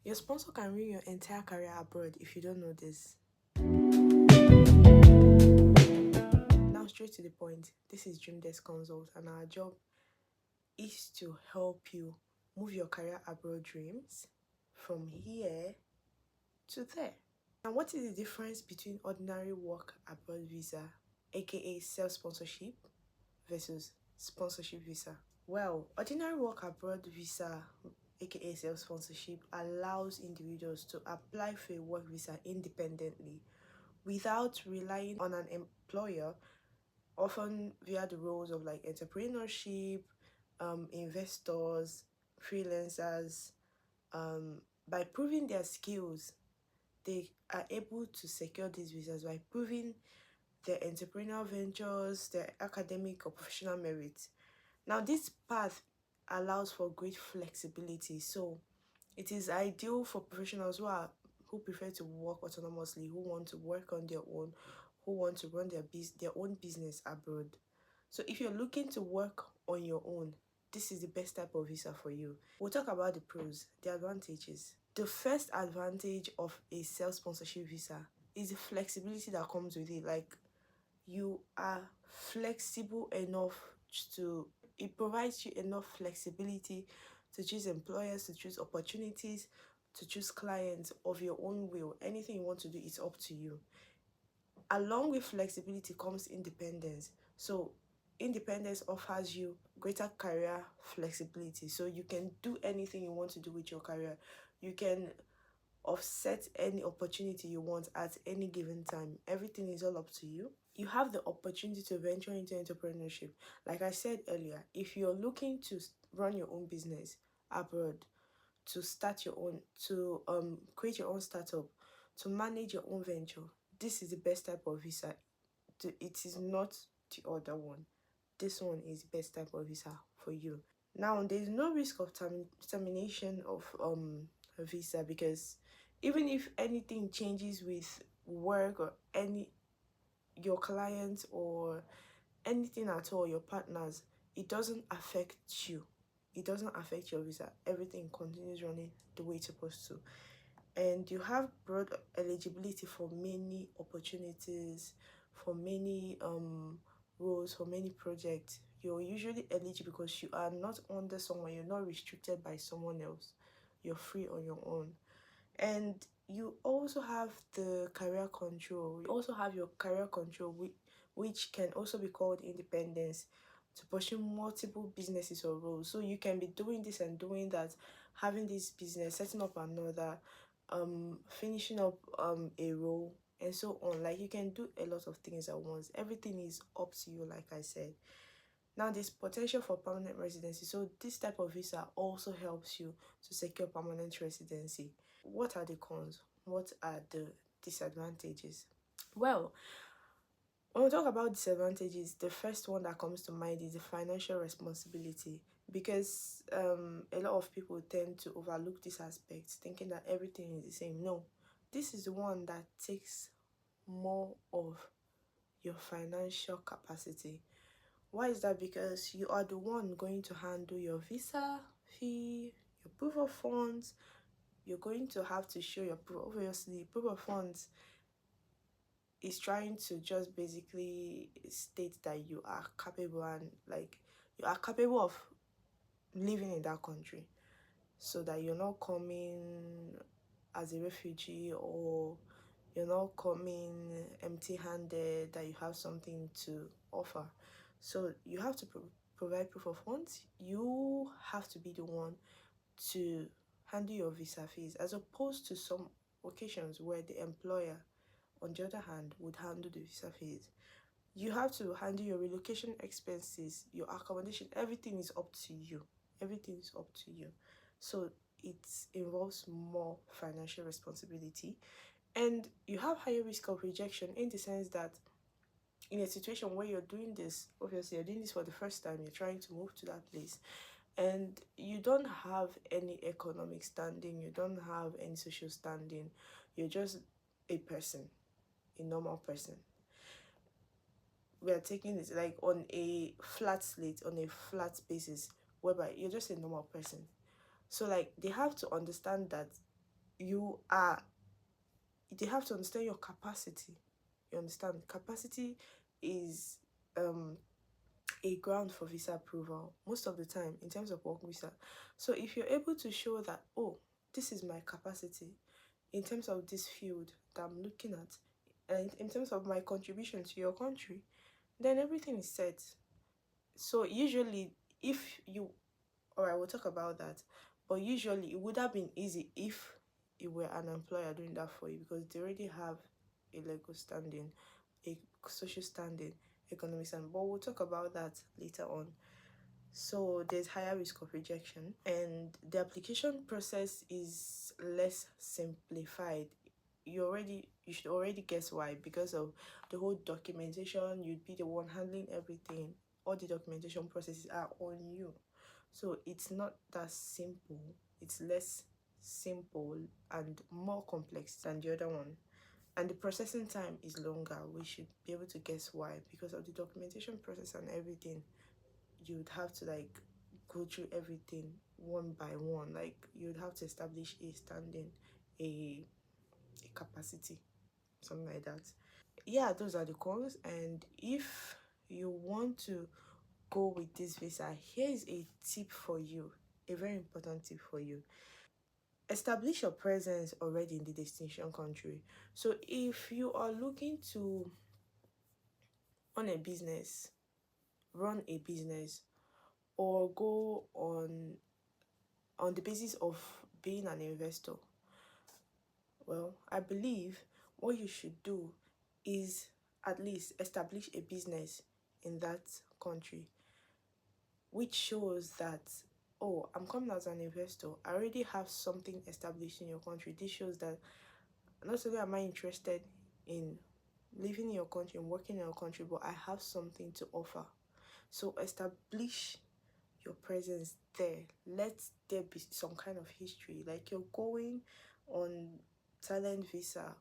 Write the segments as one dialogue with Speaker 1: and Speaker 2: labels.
Speaker 1: Your sponsor can ruin your entire career abroad if you don't know this. Now, straight to the point. This is DreamDesk Consult, and our job is to help you move your career abroad dreams from here to there. Now, what is the difference between ordinary work abroad visa, aka self-sponsorship, versus sponsorship visa? Well, ordinary work abroad visa, aka self-sponsorship, allows individuals to apply for a work visa independently without relying on an employer, often via the roles of like entrepreneurship, investors, freelancers. By proving their skills, they are able to secure these visas by proving their entrepreneurial ventures, their academic or professional merit. Now, this path allows for great flexibility, so it is ideal for professionals who prefer to work autonomously, who want to work on their own, who want to run their own business abroad. So if you're looking to work on your own, this is the best type of visa for you. We'll talk about the pros, the advantages. The first advantage of a self-sponsorship visa is the flexibility that comes with it. Like, you are flexible enough to, it provides you enough flexibility to choose employers, to choose opportunities, to choose clients of your own will. Anything you want to do is up to you. Along with flexibility comes independence. So independence offers you greater career flexibility, so you can do anything you want to do with your career. You can offset any opportunity you want at any given time. Everything is all up to you. You have the opportunity to venture into entrepreneurship. Like I said earlier, if you're looking to run your own business abroad, to start your own, to create your own startup, to manage your own venture, this is the best type of visa. It is not the other one. This one is the best type of visa for you. Now, there is no risk of termination of a visa, because even if anything changes with work or your clients or anything at all, your partners, it doesn't affect you. It doesn't affect your visa. Everything continues running the way it's supposed to. And you have broad eligibility for many opportunities, for many roles, for many projects. You're usually eligible because you are not under someone, you're not restricted by someone else. You're free on your own. And you also have the career control. You also have your career control, which can also be called independence, to pursue multiple businesses or roles. So you can be doing this and doing that, having this business, setting up another, finishing up a role, and so on. Like, you can do a lot of things at once. Everything is up to you, like I said. Now, there's potential for permanent residency. So this type of visa also helps you to secure permanent residency. What are the cons? What are the disadvantages? Well, when we talk about disadvantages, the first one that comes to mind is the financial responsibility, because a lot of people tend to overlook this aspect, thinking that everything is the same. No, this is the one that takes more of your financial capacity. Why is that? Because you are the one going to handle your visa fee, your proof of funds. You're going to have to show your proof. Obviously, proof of funds is trying to just basically state that you are capable, and like, you are capable of living in that country, so that you're not coming as a refugee, or you're not coming empty-handed, that you have something to offer. So you have to provide proof of funds. You have to be the one to handle your visa fees, as opposed to some occasions where the employer, on the other hand, would handle the visa fees. You have to handle your relocation expenses, your accommodation. Everything is up to you. Everything is up to you. So it involves more financial responsibility, and you have higher risk of rejection, in the sense that in a situation where you're doing this, obviously you're doing this for the first time, you're trying to move to that place, and you don't have any economic standing, you don't have any social standing, you're just a person, a normal person. We are taking this like on a flat slate, on a flat basis, whereby you're just a normal person. So like, they have to understand that you have to understand your capacity. You understand? Capacity is a ground for visa approval most of the time in terms of work visa. So if you're able to show that, oh, this is my capacity in terms of this field that I'm looking at, and in terms of my contribution to your country, then everything is set. So usually, if you, or I will talk about that, but usually it would have been easy if you were an employer doing that for you, because they already have a legal standing, a social standing, economic standing. But we'll talk about that later on. So there's higher risk of rejection, and the application process is less simplified. You should already guess why, because of the whole documentation. You'd be the one handling everything. All the documentation processes are on you, so it's not that simple. It's less simple and more complex than the other one, and the processing time is longer. We should be able to guess why, because of the documentation process and everything. You'd have to like go through everything one by one. Like you'd have to establish a standing, a capacity, something like that. Yeah, those are the cons. And if you want to go with this visa, here is a tip for you, a very important tip for you. Establish your presence already in the destination country. So if you are looking to run a business, run a business, or go on the basis of being an investor, well, I believe what you should do is at least establish a business in that country, which shows that, oh, I'm coming as an investor. I already have something established in your country. This shows that not only am I interested in living in your country and working in your country, but I have something to offer. So establish your presence there. Let there be some kind of history. Like you're going on talent visa,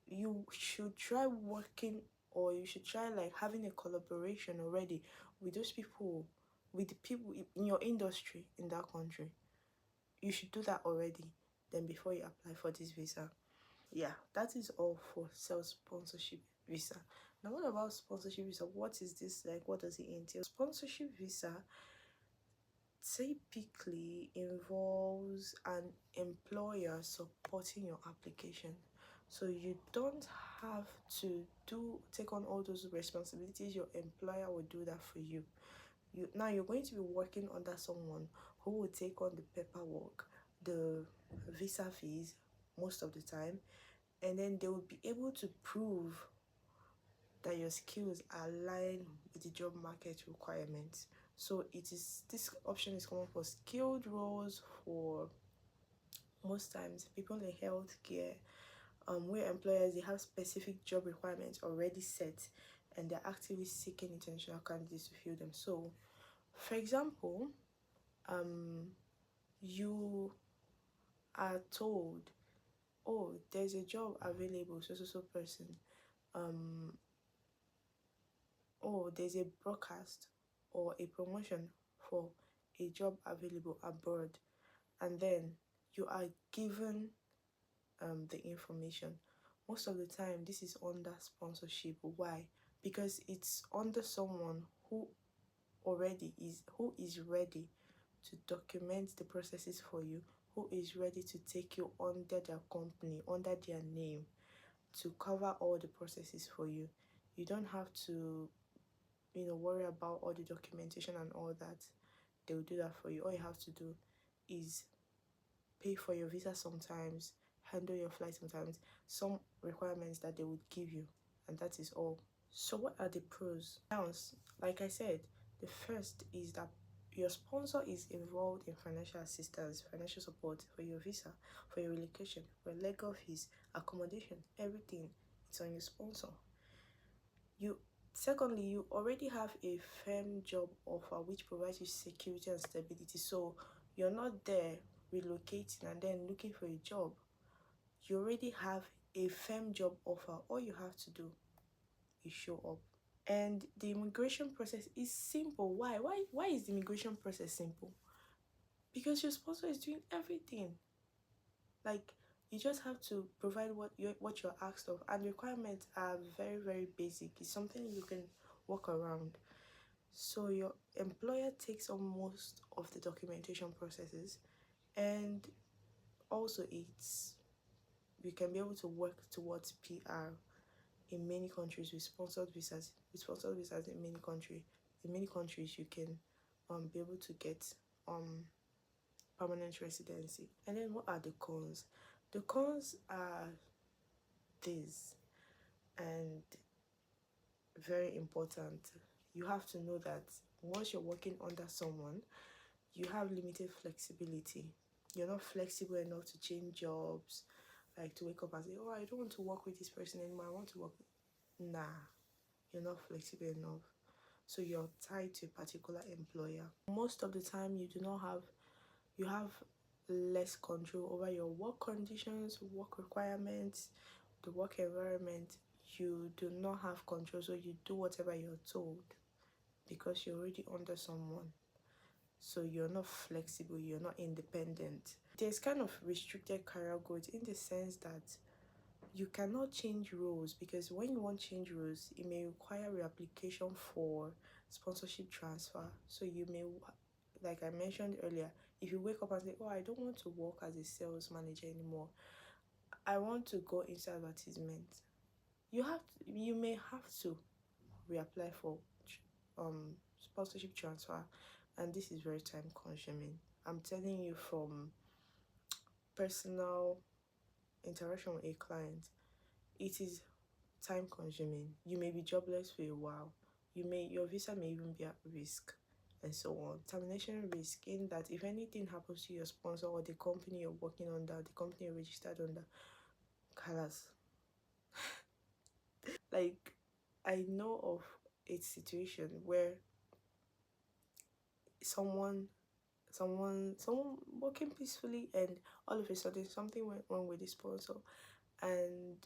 Speaker 1: you should try working, or you should try like having a collaboration already with those people, with the people in your industry in that country. You should do that already, then before you apply for this visa. Yeah, that is all for self-sponsorship visa. Now, what about sponsorship visa? What is this like? What does it entail? Sponsorship visa typically involves an employer supporting your application. So you don't have to take on all those responsibilities. Your employer will do that for you. You're going to be working under someone who will take on the paperwork, the visa fees most of the time, and then they will be able to prove that your skills align with the job market requirements. So this option is common for skilled roles, for most times people in healthcare, where employers, they have specific job requirements already set, and they're actively seeking international candidates to fill them. So for example, you are told, oh, there's a job available, so person, um oh, there's a broadcast or a promotion for a job available abroad, and then you are given the information. Most of the time this is under sponsorship. Why? Because it's under someone who is ready to document the processes for you, who is ready to take you under their company, under their name, to cover all the processes for you. You don't have to worry about all the documentation and all that. They will do that for you. All you have to do is pay for your visa sometimes, handle your flight sometimes, some requirements that they would give you, and that is all. So what are the pros? Now, like I said, the first is that your sponsor is involved in financial assistance, financial support for your visa, for your relocation, for legal fees, accommodation, everything. It's on your sponsor. Secondly, you already have a firm job offer which provides you security and stability. So you're not there relocating and then looking for a job. You already have a firm job offer. All you have to do is show up. And the immigration process is simple. Why is the immigration process simple? Because your sponsor is doing everything. Like, You just have to provide what you're asked of, and requirements are very, very basic. It's something you can work around. So your employer takes on most of the documentation processes, and also it's you can be able to work towards PR in many countries with sponsored visas. With sponsored visas in many countries you can be able to get permanent residency. And then what are the cons? The cons are this, and very important. You have to know that once you're working under someone, you have limited flexibility. You're not flexible enough to change jobs, like to wake up and say, oh, I don't want to work with this person anymore, I want to work. Nah, you're not flexible enough. So you're tied to a particular employer. Most of the time you have less control over your work conditions, work requirements, the work environment. You do not have control, so you do whatever you're told because you're already under someone. So you're not flexible, you're not independent. There's kind of restricted career growth in the sense that you cannot change roles, because when you want to change roles, it may require reapplication for sponsorship transfer. So you may, like I mentioned earlier, if you wake up and say, oh, I don't want to work as a sales manager anymore, I want to go into advertisement, you may have to reapply for sponsorship transfer, and this is very time consuming. I'm telling you from personal interaction with a client, it is time consuming. You may be jobless for a while. Your visa may even be at risk, and so on. Termination risk, in that if anything happens to your sponsor or the company you're working under, the company you're registered under, colors. Like, I know of a situation where someone someone working peacefully, and all of a sudden something went wrong with the sponsor, and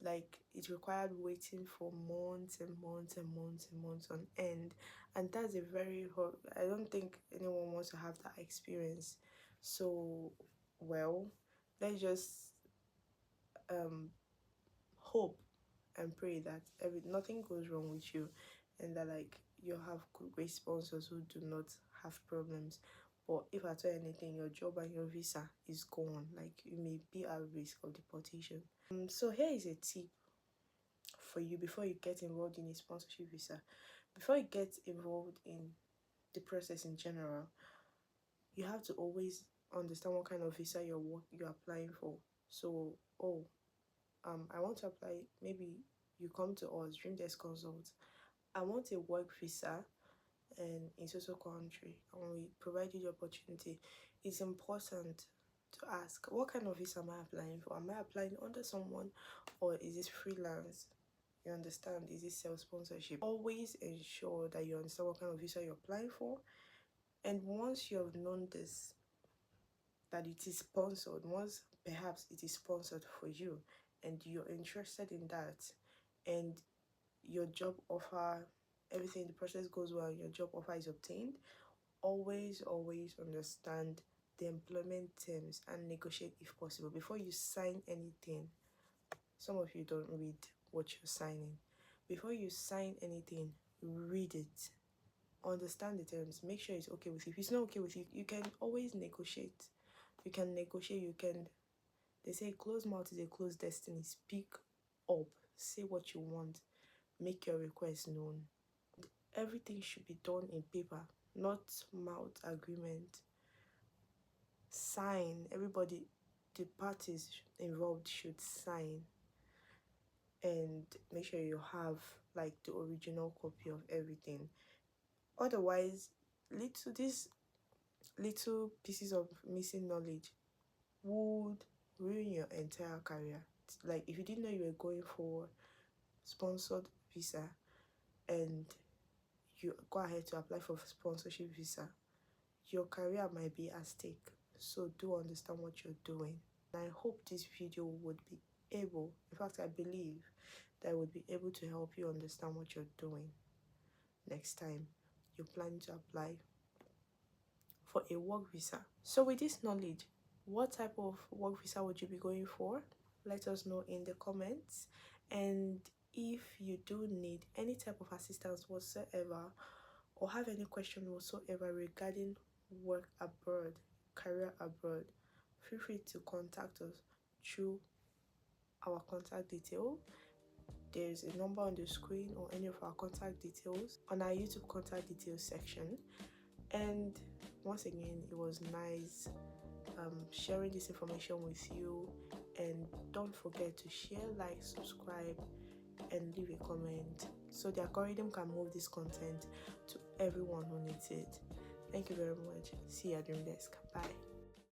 Speaker 1: like it required waiting for months and months and months and months on end. And that's a very hard, I don't think anyone wants to have that experience. So, well, let's just hope and pray that nothing goes wrong with you, and that like you have great sponsors who do not have problems. But if at all anything, your job and your visa is gone, like you may be at risk of deportation. So here is a tip for you before you get involved in a sponsorship visa. Before you get involved in the process in general, you have to always understand what kind of visa you're applying for. So, I want to apply, maybe you come to us, DreamDesk Consult. I want a work visa and in social country, and we provide you the opportunity. It's important to ask, what kind of visa am I applying for? Am I applying under someone, or is this freelance? You understand? Is this self-sponsorship? Always ensure that you understand what kind of visa you're applying for. And once you have known this, that it is sponsored, once perhaps it is sponsored for you and you're interested in that, and your job offer, everything, the process goes well, your job offer is obtained, always understand the employment terms and negotiate if possible before you sign anything. Some of you don't read what you're signing. Before you sign anything, read it, understand the terms, make sure it's okay with you. If it's not okay with you, you can always negotiate. You can, they say closed mouth is a closed destiny. Speak up, say what you want, make your request known. Everything should be done in paper, not mouth agreement. Sign, everybody, the parties involved should sign, and make sure you have like the original copy of everything. Otherwise, these little pieces of missing knowledge would ruin your entire career. Like, if you didn't know you were going for sponsored visa and you go ahead to apply for sponsorship visa, your career might be at stake. So do understand what you're doing. And I hope this video would be able, in fact I believe that I would be able to help you understand what you're doing next time you're planning to apply for a work visa. So with this knowledge, What type of work visa would you be going for? Let us know in the comments. And if you do need any type of assistance whatsoever, or have any question whatsoever regarding work abroad, career abroad, feel free to contact us through our contact detail. There's a number on the screen, or any of our contact details on our YouTube contact details section. And once again, it was nice sharing this information with you. And don't forget to share, like, subscribe, and leave a comment so the algorithm can move this content to everyone who needs it. Thank you very much. See you at DreamDesk. Bye.